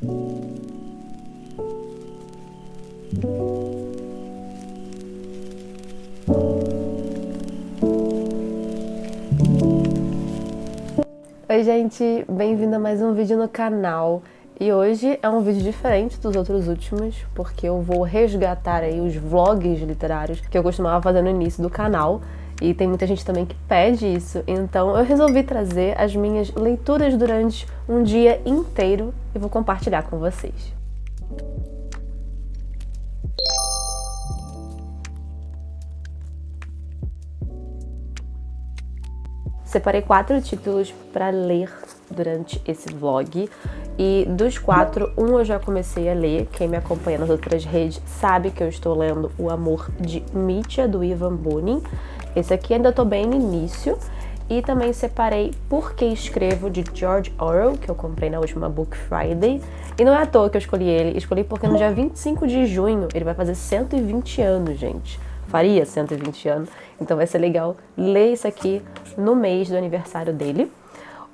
Oi gente, bem-vindo a mais um vídeo no canal. E hoje é um vídeo diferente dos outros últimos, porque eu vou resgatar aí os vlogs literários que eu costumava fazer no início do canal. E tem muita gente também que pede isso, então eu resolvi trazer as minhas leituras durante um dia inteiro e vou compartilhar com vocês. Separei 4 títulos para ler durante esse vlog e dos 4, um eu já comecei a ler. Quem me acompanha nas outras redes sabe que eu estou lendo O Amor de Mitya, do Ivan Bunin. Esse aqui ainda estou bem no início. E também separei Por Que Escrevo, de George Orwell, que eu comprei na última Book Friday. E não é à toa que eu escolhi porque no dia 25 de junho ele vai fazer 120 anos, gente. Faria 120 anos, então vai ser legal ler isso aqui no mês do aniversário dele.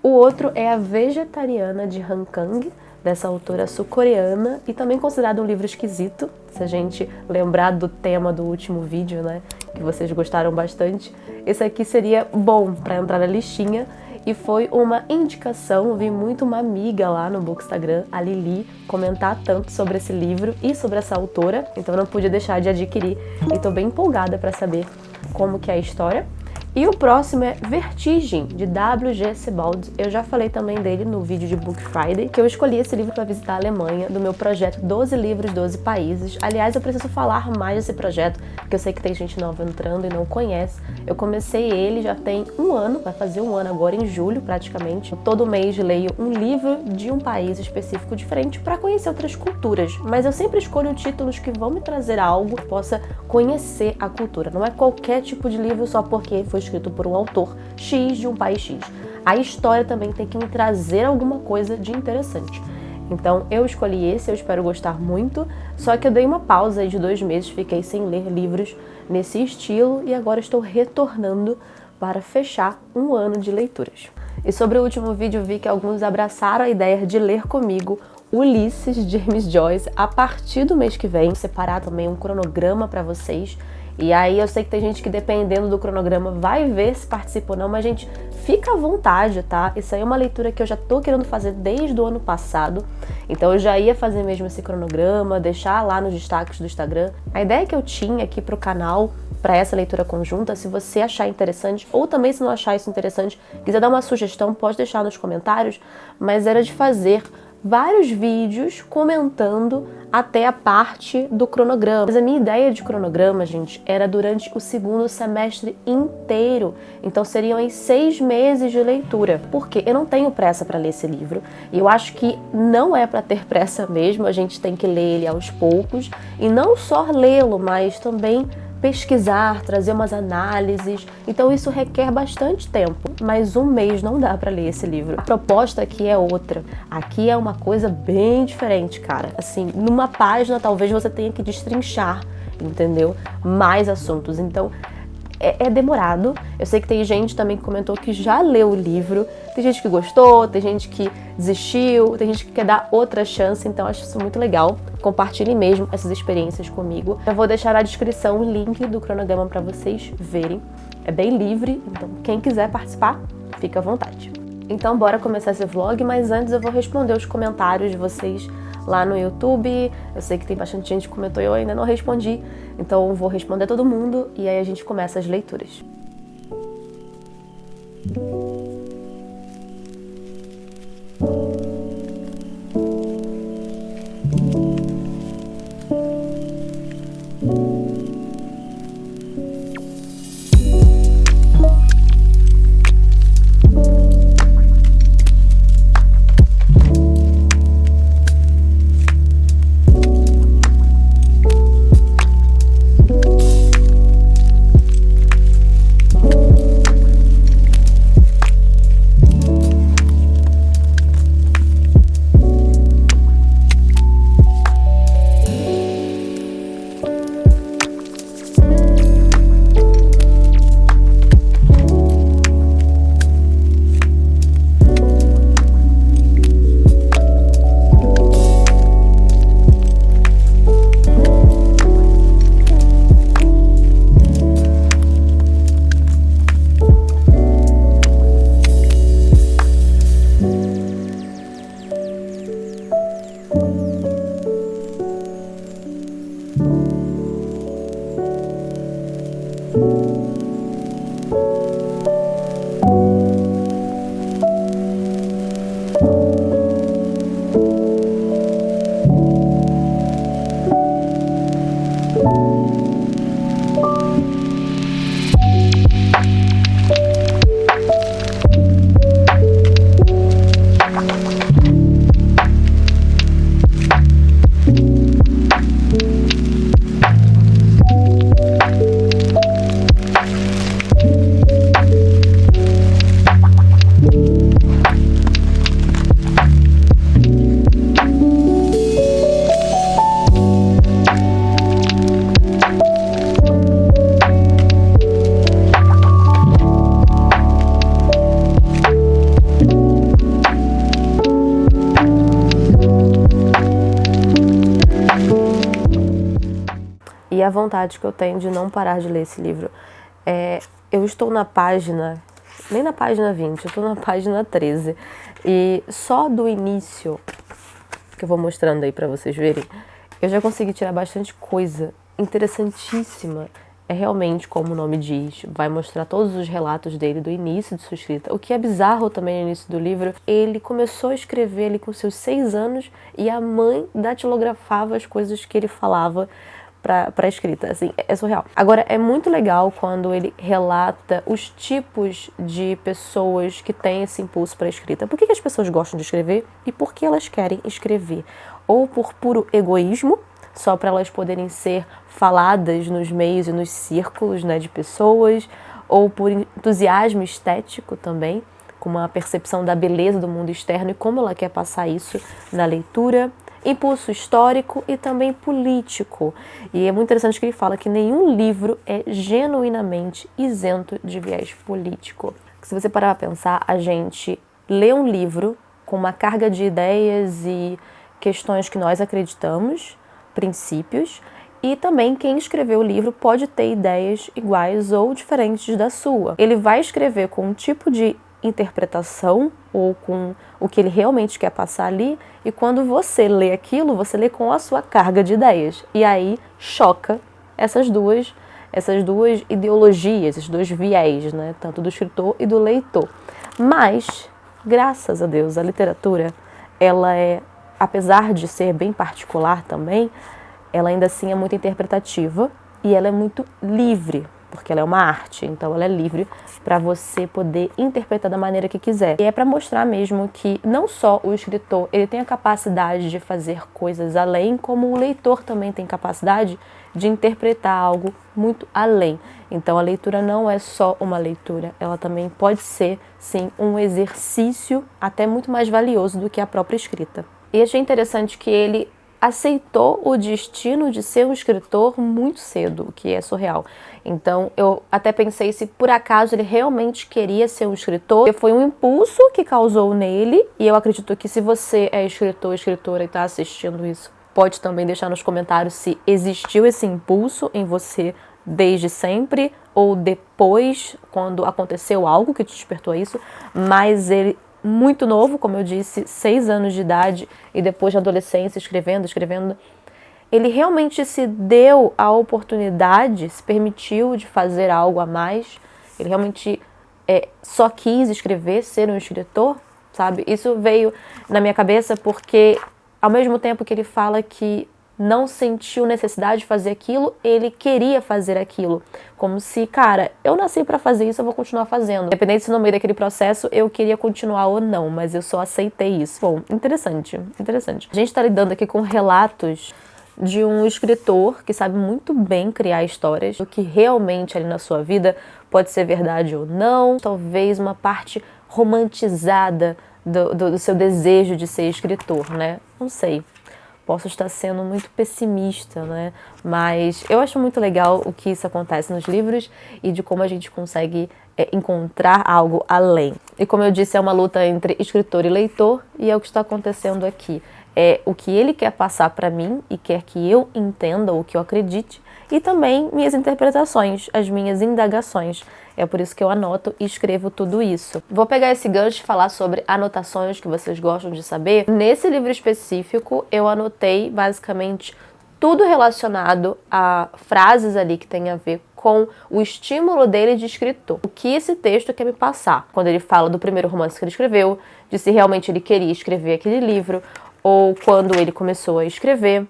O outro é A Vegetariana, de Han Kang, dessa autora sul-coreana, e também considerado um livro esquisito, se a gente lembrar do tema do último vídeo, né, que vocês gostaram bastante. Esse aqui seria bom para entrar na listinha, e foi uma indicação. Vi muito uma amiga lá no Bookstagram, a Lili, comentar tanto sobre esse livro e sobre essa autora, então eu não pude deixar de adquirir e tô bem empolgada para saber como que é a história. E o próximo é Vertigem, de W.G. Sebald. Eu já falei também dele no vídeo de Book Friday, que eu escolhi esse livro para visitar a Alemanha, do meu projeto 12 livros, 12 países. Aliás, eu preciso falar mais desse projeto, porque eu sei que tem gente nova entrando e não conhece. Eu comecei ele já tem um ano, vai fazer um ano agora em julho praticamente. Todo mês leio um livro de um país específico diferente para conhecer outras culturas, mas eu sempre escolho títulos que vão me trazer algo que possa conhecer a cultura. Não é qualquer tipo de livro só porque foi escrito por um autor X de um país X. A história também tem que me trazer alguma coisa de interessante. Então eu escolhi esse, eu espero gostar muito, só que eu dei uma pausa aí de 2 meses, fiquei sem ler livros nesse estilo e agora estou retornando para fechar um ano de leituras. E sobre o último vídeo, vi que alguns abraçaram a ideia de ler comigo Ulisses, de James Joyce, a partir do mês que vem. Vou separar também um cronograma para vocês. E aí eu sei que tem gente que, dependendo do cronograma, vai ver se participa ou não, mas gente, fica à vontade, tá? Isso aí é uma leitura que eu já tô querendo fazer desde o ano passado, então eu já ia fazer mesmo esse cronograma, deixar lá nos destaques do Instagram. A ideia que eu tinha aqui pro canal, para essa leitura conjunta, se você achar interessante, ou também se não achar isso interessante, quiser dar uma sugestão, pode deixar nos comentários, mas era de fazer vários vídeos comentando até a parte do cronograma. Mas a minha ideia de cronograma, gente, era durante o segundo semestre inteiro. Então seriam aí 6 meses de leitura. Porque eu não tenho pressa para ler esse livro. E eu acho que não é para ter pressa mesmo. A gente tem que ler ele aos poucos. E não só lê-lo, mas também pesquisar, trazer umas análises. Então isso requer bastante tempo, mas um mês não dá para ler esse livro. A proposta aqui é outra. Aqui é uma coisa bem diferente, cara. Assim, numa página talvez você tenha que destrinchar, entendeu? Mais assuntos. Então é demorado. Eu sei que tem gente também que comentou que já leu o livro. Tem gente que gostou, tem gente que desistiu, tem gente que quer dar outra chance. Então acho isso muito legal. Compartilhem mesmo essas experiências comigo. Eu vou deixar na descrição o link do cronograma para vocês verem. É bem livre, então quem quiser participar, fica à vontade. Então bora começar esse vlog, mas antes eu vou responder os comentários de vocês lá no YouTube. Eu sei que tem bastante gente que comentou e eu ainda não respondi, então eu vou responder todo mundo e aí a gente começa as leituras. a vontade que eu tenho de não parar de ler esse livro. Eu estou na página, nem na página 20, eu estou na página 13. E só do início, que eu vou mostrando aí pra vocês verem, eu já consegui tirar bastante coisa interessantíssima. É realmente, como o nome diz, vai mostrar todos os relatos dele do início de sua escrita. O que é bizarro também no início do livro, ele começou a escrever ali com seus 6 anos e a mãe datilografava as coisas que ele falava pra escrita, assim, é surreal. Agora, é muito legal quando ele relata os tipos de pessoas que têm esse impulso para escrita. Por que as pessoas gostam de escrever e por que elas querem escrever? Ou por puro egoísmo, só para elas poderem ser faladas nos meios e nos círculos, né, de pessoas, ou por entusiasmo estético também, com uma percepção da beleza do mundo externo e como ela quer passar isso na leitura, impulso histórico e também político. E é muito interessante que ele fala que nenhum livro é genuinamente isento de viés político. Se você parar para pensar, a gente lê um livro com uma carga de ideias e questões que nós acreditamos, princípios, e também quem escreveu o livro pode ter ideias iguais ou diferentes da sua. Ele vai escrever com um tipo de interpretação ou com o que ele realmente quer passar ali, e quando você lê aquilo, você lê com a sua carga de ideias. E aí choca essas duas ideologias, esses dois viés, né? Tanto do escritor e do leitor. Mas, graças a Deus, a literatura, ela é, apesar de ser bem particular também, ela ainda assim é muito interpretativa e ela é muito livre, porque ela é uma arte, então ela é livre para você poder interpretar da maneira que quiser. E é para mostrar mesmo que não só o escritor ele tem a capacidade de fazer coisas além, como o leitor também tem capacidade de interpretar algo muito além. Então a leitura não é só uma leitura, ela também pode ser, sim, um exercício até muito mais valioso do que a própria escrita. E achei interessante que ele aceitou o destino de ser um escritor muito cedo, o que é surreal. Então, eu até pensei se por acaso ele realmente queria ser um escritor. Foi um impulso que causou nele, e eu acredito que se você é escritor, escritora e está assistindo isso, pode também deixar nos comentários se existiu esse impulso em você desde sempre, ou depois, quando aconteceu algo que te despertou isso, mas ele muito novo, como eu disse, 6 anos de idade, e depois de adolescência, escrevendo, ele realmente se deu a oportunidade, se permitiu de fazer algo a mais, ele realmente só quis escrever, ser um escritor, sabe? Isso veio na minha cabeça porque, ao mesmo tempo que ele fala que não sentiu necessidade de fazer aquilo, ele queria fazer aquilo. Como se, cara, eu nasci pra fazer isso, eu vou continuar fazendo. Independente se no meio daquele processo eu queria continuar ou não, mas eu só aceitei isso. Bom, interessante. A gente tá lidando aqui com relatos de um escritor que sabe muito bem criar histórias, o que realmente ali na sua vida pode ser verdade ou não, talvez uma parte romantizada do seu desejo de ser escritor, né? Não sei. Posso estar sendo muito pessimista, né? Mas eu acho muito legal o que isso acontece nos livros e de como a gente consegue encontrar algo além. E como eu disse, é uma luta entre escritor e leitor, e é o que está acontecendo aqui. É o que ele quer passar para mim e quer que eu entenda ou que eu acredite, e também minhas interpretações, as minhas indagações. É por isso que eu anoto e escrevo tudo isso. Vou pegar esse gancho e falar sobre anotações que vocês gostam de saber. Nesse livro específico, eu anotei basicamente tudo relacionado a frases ali que tem a ver com o estímulo dele de escritor. O que esse texto quer me passar? Quando ele fala do primeiro romance que ele escreveu, de se realmente ele queria escrever aquele livro, ou quando ele começou a escrever,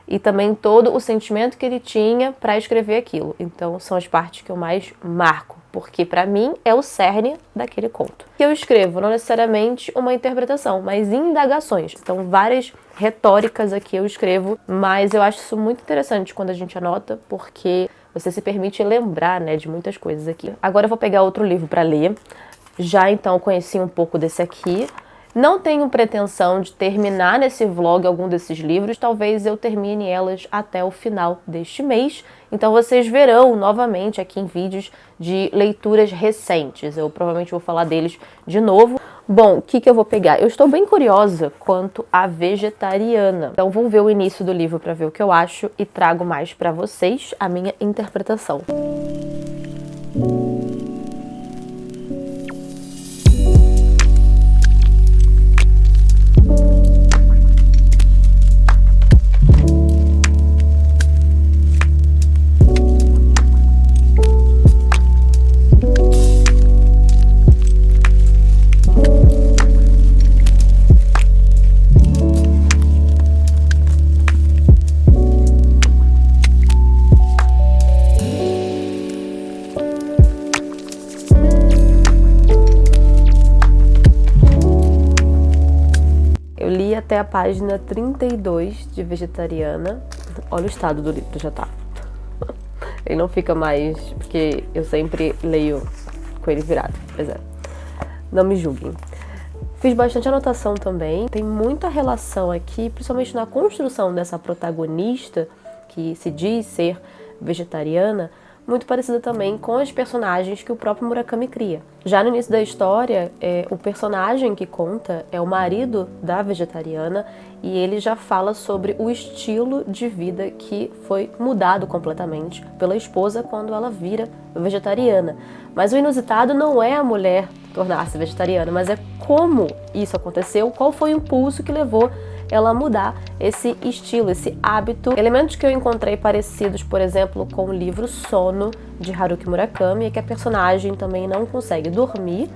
e também todo o sentimento que ele tinha para escrever aquilo. Então são as partes que eu mais marco, porque para mim é o cerne daquele conto. Que eu escrevo não necessariamente uma interpretação, mas indagações. Então várias retóricas aqui eu escrevo, mas eu acho isso muito interessante quando a gente anota, porque você se permite lembrar, né, de muitas coisas aqui. Agora eu vou pegar outro livro para ler. Já então conheci um pouco desse aqui. Não tenho pretensão de terminar nesse vlog algum desses livros, talvez eu termine elas até o final deste mês. Então vocês verão novamente aqui em vídeos de leituras recentes. Eu provavelmente vou falar deles de novo. Bom, o que eu vou pegar? Eu estou bem curiosa quanto à vegetariana. Então vou ver o início do livro para ver o que eu acho e trago mais para vocês a minha interpretação. Eu li até a página 32 de Vegetariana. Olha o estado do livro, já tá. Ele não fica mais, porque eu sempre leio com ele virado. Pois é. Não me julguem. Fiz bastante anotação também. Tem muita relação aqui, principalmente na construção dessa protagonista, que se diz ser vegetariana, muito parecida também com as personagens que o próprio Murakami cria. Já no início da história, o personagem que conta é o marido da vegetariana e ele já fala sobre o estilo de vida que foi mudado completamente pela esposa quando ela vira vegetariana. Mas o inusitado não é a mulher tornar-se vegetariana, mas é como isso aconteceu, qual foi o impulso que levou ela mudar esse estilo, esse hábito. Elementos que eu encontrei parecidos, por exemplo, com o livro Sono, de Haruki Murakami, é que a personagem também não consegue dormir,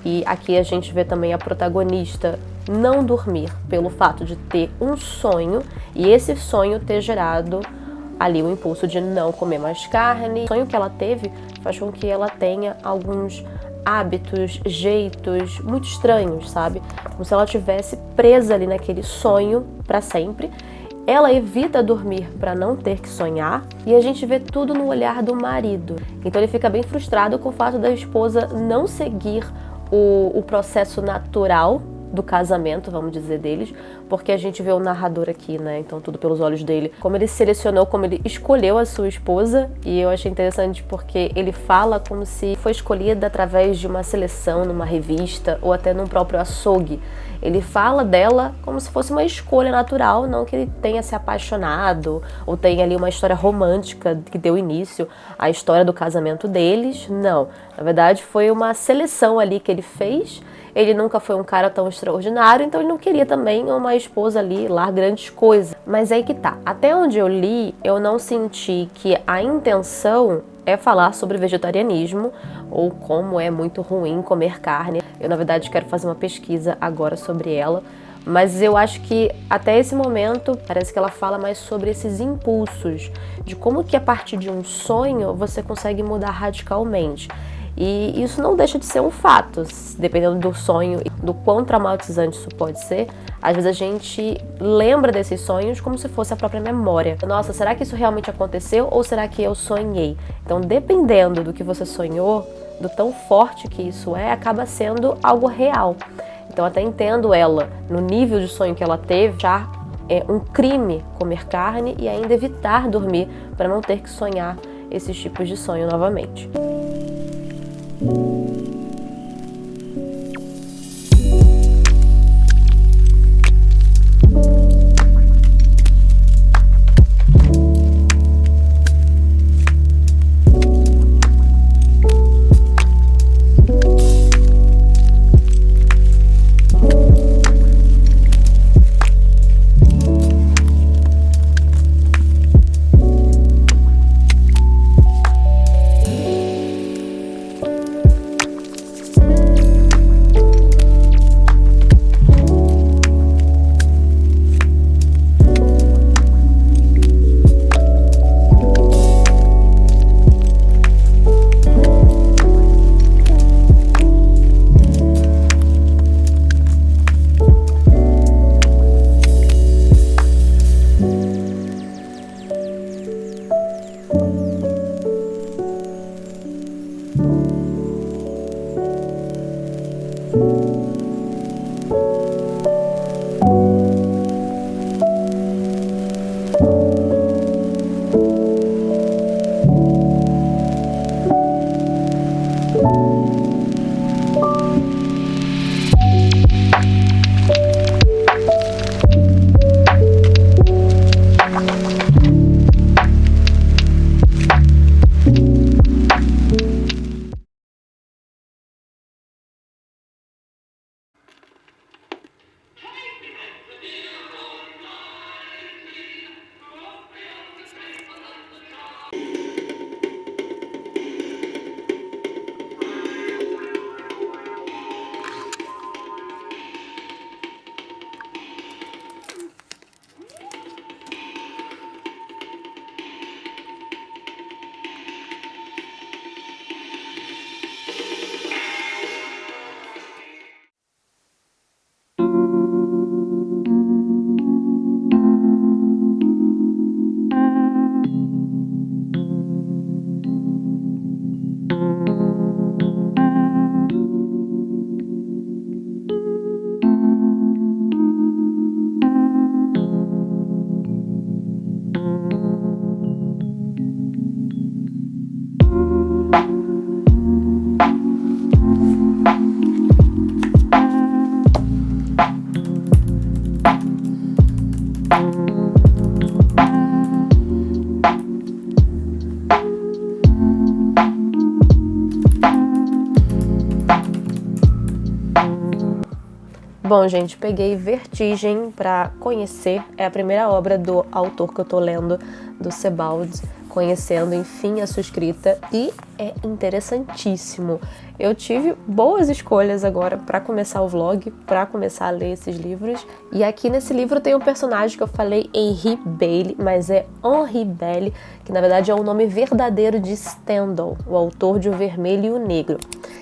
e aqui a gente vê também a protagonista não dormir pelo fato de ter um sonho, e esse sonho ter gerado ali o impulso de não comer mais carne. O sonho que ela teve faz com que ela tenha alguns hábitos, jeitos muito estranhos, sabe? Como se ela estivesse presa ali naquele sonho para sempre. Ela evita dormir para não ter que sonhar e a gente vê tudo no olhar do marido. Então ele fica bem frustrado com o fato da esposa não seguir o processo natural do casamento, vamos dizer, deles, porque a gente vê o narrador aqui, né, então tudo pelos olhos dele, como ele selecionou, como ele escolheu a sua esposa, e eu achei interessante porque ele fala como se foi escolhida através de uma seleção numa revista ou até num próprio açougue. Ele fala dela como se fosse uma escolha natural, não que ele tenha se apaixonado ou tenha ali uma história romântica que deu início à história do casamento deles, não. Na verdade foi uma seleção ali que ele fez. Ele nunca foi um cara tão extraordinário, então ele não queria também uma esposa ali lá grandes coisas. Mas aí que tá, até onde eu li, eu não senti que a intenção é falar sobre vegetarianismo ou como é muito ruim comer carne. Eu, na verdade, quero fazer uma pesquisa agora sobre ela, mas eu acho que até esse momento parece que ela fala mais sobre esses impulsos, de como que a partir de um sonho você consegue mudar radicalmente. E isso não deixa de ser um fato, dependendo do sonho e do quão traumatizante isso pode ser. Às vezes a gente lembra desses sonhos como se fosse a própria memória. Nossa, será que isso realmente aconteceu ou será que eu sonhei? Então, dependendo do que você sonhou, do tão forte que isso acaba sendo algo real. Então, até entendo ela, no nível de sonho que ela teve, já é um crime comer carne e ainda evitar dormir para não ter que sonhar esses tipos de sonho novamente. Bom, gente, peguei Vertigem para conhecer. É a primeira obra do autor que eu tô lendo, do Sebald, conhecendo, enfim, a sua escrita, e é interessantíssimo. Eu tive boas escolhas agora para começar o vlog, para começar a ler esses livros. E aqui nesse livro tem um personagem que eu falei, Henri Bailey, mas é Henri Bailey, que na verdade é o nome verdadeiro de Stendhal, o autor de O Vermelho e o Negro.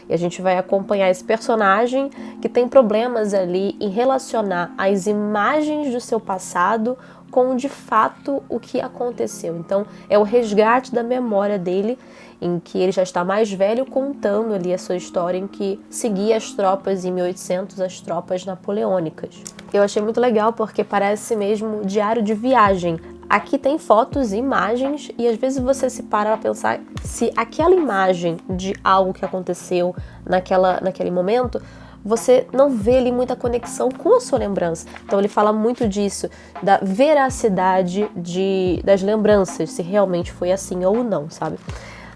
E a gente vai acompanhar esse personagem que tem problemas ali em relacionar as imagens do seu passado com, de fato, o que aconteceu. Então, é o resgate da memória dele, em que ele já está mais velho, contando ali a sua história em que seguia as tropas em 1800, as tropas napoleônicas. Eu achei muito legal porque parece mesmo diário de viagem. Aqui tem fotos e imagens e às vezes você se para a pensar se aquela imagem de algo que aconteceu naquele momento, você não vê ali muita conexão com a sua lembrança. Então ele fala muito disso, da veracidade das lembranças, se realmente foi assim ou não, sabe?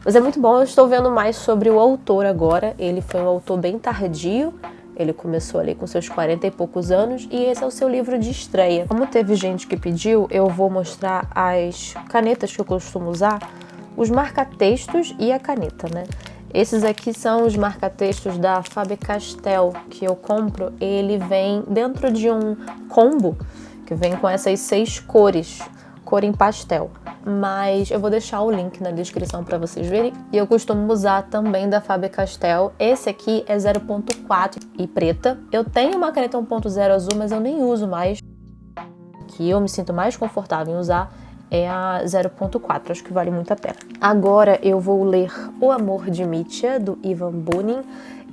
Mas é muito bom, eu estou vendo mais sobre o autor agora. Ele foi um autor bem tardio, ele começou ali com seus 40 e poucos anos e esse é o seu livro de estreia. Como teve gente que pediu, eu vou mostrar as canetas que eu costumo usar, os marca-textos e a caneta, né? Esses aqui são os marca-textos da Faber-Castell que eu compro. Ele vem dentro de um combo que vem com essas 6 cores, cor em pastel. Mas eu vou deixar o link na descrição para vocês verem. E eu costumo usar também da Faber-Castell. Esse aqui é 0.4 e preta. Eu tenho uma caneta 1.0 azul, mas eu nem uso mais. Que eu me sinto mais confortável em usar é a 0.4, acho que vale muito a pena. Agora eu vou ler O Amor de Mitya, do Ivan Bunin.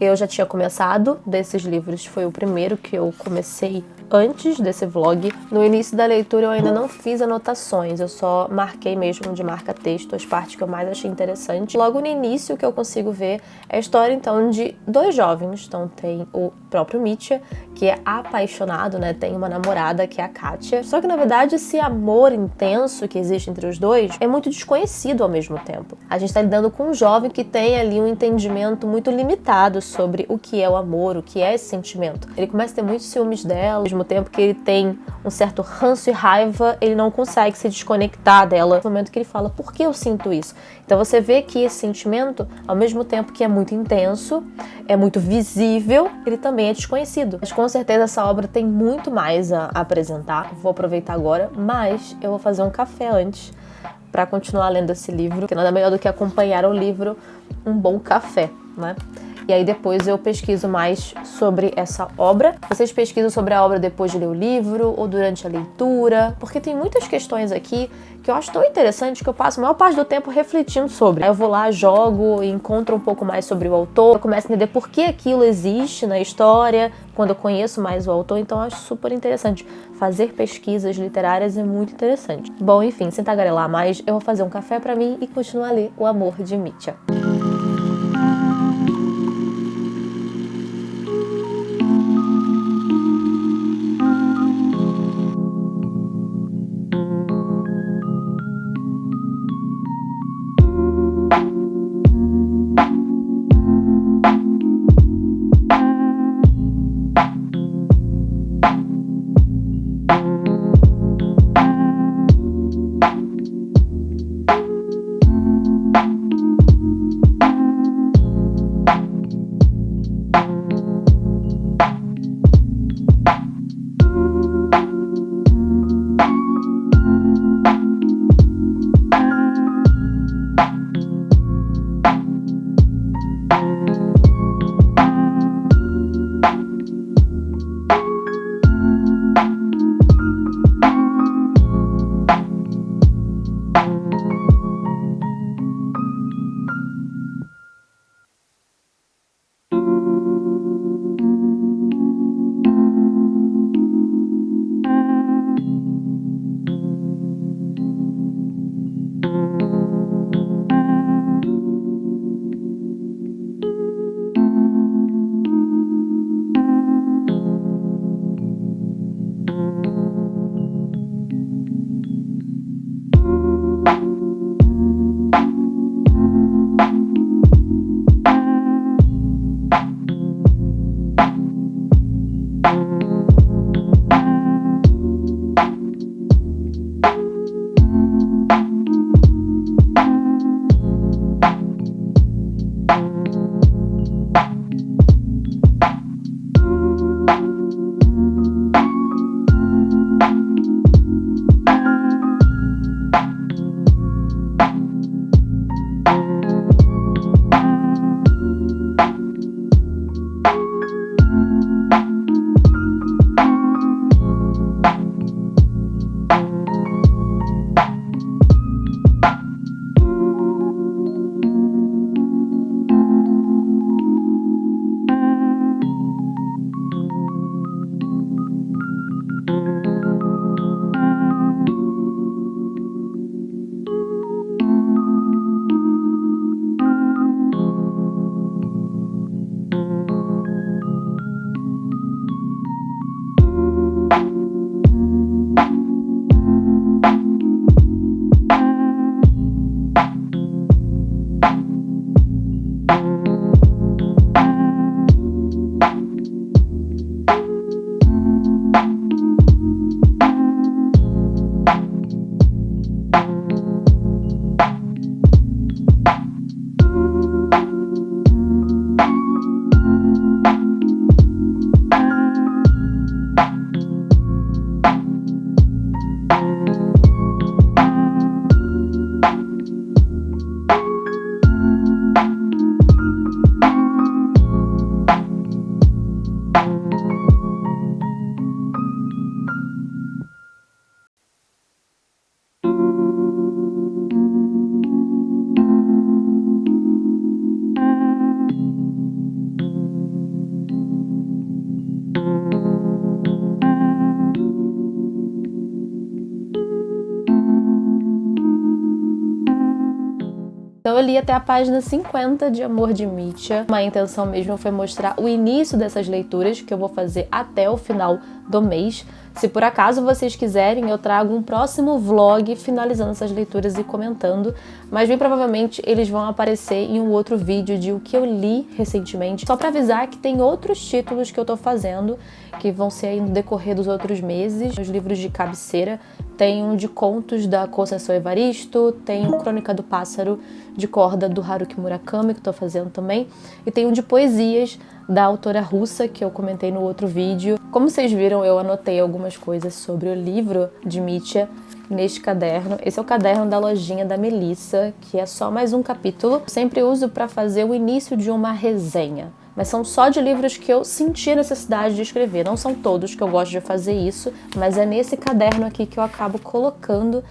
Eu já tinha começado desses livros, foi o primeiro que eu comecei antes desse vlog. No início da leitura eu ainda não fiz anotações, eu só marquei mesmo de marca-texto as partes que eu mais achei interessante. Logo no início o que eu consigo ver é a história então de 2 jovens. Então tem o próprio Mitya, que é apaixonado, né? Tem uma namorada que é a Katia. Só que na verdade esse amor intenso que existe entre os dois é muito desconhecido ao mesmo tempo. A gente tá lidando com um jovem que tem ali um entendimento muito limitado sobre o que é o amor, o que é esse sentimento. Ele começa a ter muitos ciúmes dela, ao mesmo tempo que ele tem um certo ranço e raiva, ele não consegue se desconectar dela. No momento que ele fala, por que eu sinto isso? Então você vê que esse sentimento, ao mesmo tempo que é muito intenso, é muito visível, ele também é desconhecido. Mas com certeza essa obra tem muito mais a apresentar. Vou aproveitar agora, mas eu vou fazer um café antes para continuar lendo esse livro, que nada melhor do que acompanhar o livro um bom café, né? E aí depois eu pesquiso mais sobre essa obra. Vocês pesquisam sobre a obra depois de ler o livro ou durante a leitura, porque tem muitas questões aqui que eu acho tão interessante que eu passo a maior parte do tempo refletindo sobre. Aí eu vou lá, jogo e encontro um pouco mais sobre o autor, eu começo a entender por que aquilo existe na história, quando eu conheço mais o autor, então eu acho super interessante. Fazer pesquisas literárias é muito interessante. Bom, enfim, sem tagarelar mais, eu vou fazer um café pra mim e continuar a ler O Amor de Mitya. eu li até a página 50 de Amor de Mitya. A intenção mesmo foi mostrar o início dessas leituras, que eu vou fazer até o final do mês. Se por acaso vocês quiserem, eu trago um próximo vlog finalizando essas leituras e comentando, mas bem provavelmente eles vão aparecer em um outro vídeo de o que eu li recentemente, só para avisar que tem outros títulos que eu tô fazendo, que vão ser aí no decorrer dos outros meses. Os livros de cabeceira, tem um de contos da Conceição Evaristo, tem um Crônica do Pássaro de corda do Haruki Murakami, que eu tô fazendo também, e tem um de poesias da autora russa, que eu comentei no outro vídeo. Como vocês viram, eu anotei algumas coisas sobre o livro de Mitya neste caderno. Esse é o caderno da lojinha da Melissa, que é só mais um capítulo. Eu sempre uso para fazer o início de uma resenha, mas são só de livros que eu senti a necessidade de escrever. Não são todos que eu gosto de fazer isso, mas é nesse caderno aqui que eu acabo colocando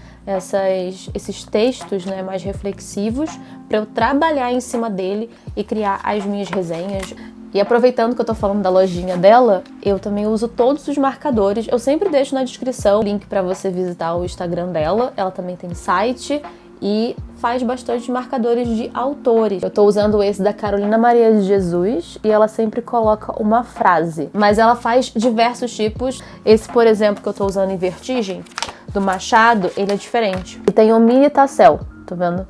esses textos, né, mais reflexivos, para eu trabalhar em cima dele e criar as minhas resenhas. E aproveitando que eu tô falando da lojinha dela, eu também uso todos os marcadores. Eu sempre deixo na descrição o link para você visitar o Instagram dela. Ela também tem site e faz bastante marcadores de autores. Eu tô usando esse da Carolina Maria de Jesus e ela sempre coloca uma frase. Mas ela faz diversos tipos. Esse, por exemplo, que eu tô usando em Vertigem, do Machado, ele é diferente. E tem o Mini Tassel, tá vendo?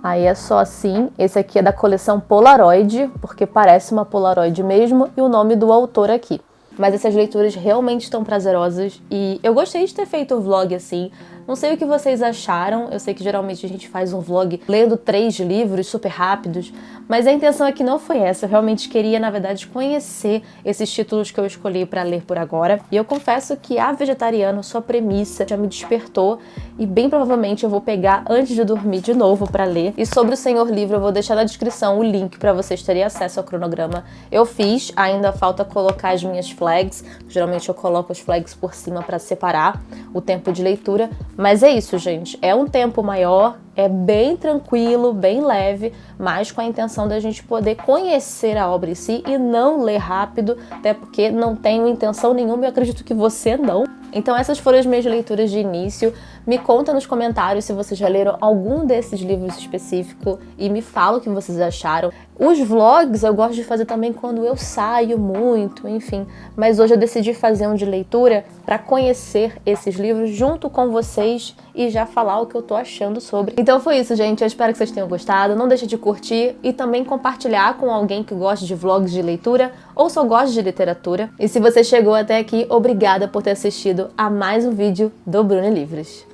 Aí é só assim. Esse aqui é da coleção Polaroid, porque parece uma Polaroid mesmo, e o nome do autor aqui. Mas essas leituras realmente estão prazerosas e eu gostei de ter feito um vlog assim. Não sei o que vocês acharam, eu sei que geralmente a gente faz um vlog lendo 3 livros super rápidos, mas a intenção aqui não foi essa. Eu realmente queria, na verdade, conhecer esses títulos que eu escolhi para ler por agora. E eu confesso que A Vegetariano, sua premissa, já me despertou e bem provavelmente eu vou pegar antes de dormir de novo para ler. E sobre o Senhor Livro, eu vou deixar na descrição o link para vocês terem acesso ao cronograma. Eu fiz, ainda falta colocar as minhas flags. Geralmente eu coloco as flags por cima para separar o tempo de leitura. Mas é isso, gente. É um tempo maior, é bem tranquilo, bem leve, mas com a intenção da gente poder conhecer a obra em si e não ler rápido, até porque não tenho intenção nenhuma e acredito que você não. Então essas foram as minhas leituras de início. Me conta nos comentários se vocês já leram algum desses livros específicos e me fala o que vocês acharam. Os vlogs eu gosto de fazer também quando eu saio muito, enfim. Mas hoje eu decidi fazer um de leitura para conhecer esses livros junto com vocês e já falar o que eu tô achando sobre. Então foi isso, gente. Eu espero que vocês tenham gostado. Não deixe de curtir e também compartilhar com alguém que gosta de vlogs de leitura ou só gosta de literatura. E se você chegou até aqui, obrigada por ter assistido a mais um vídeo do Bruna Livros.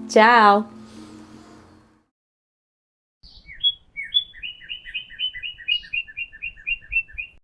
Tchau!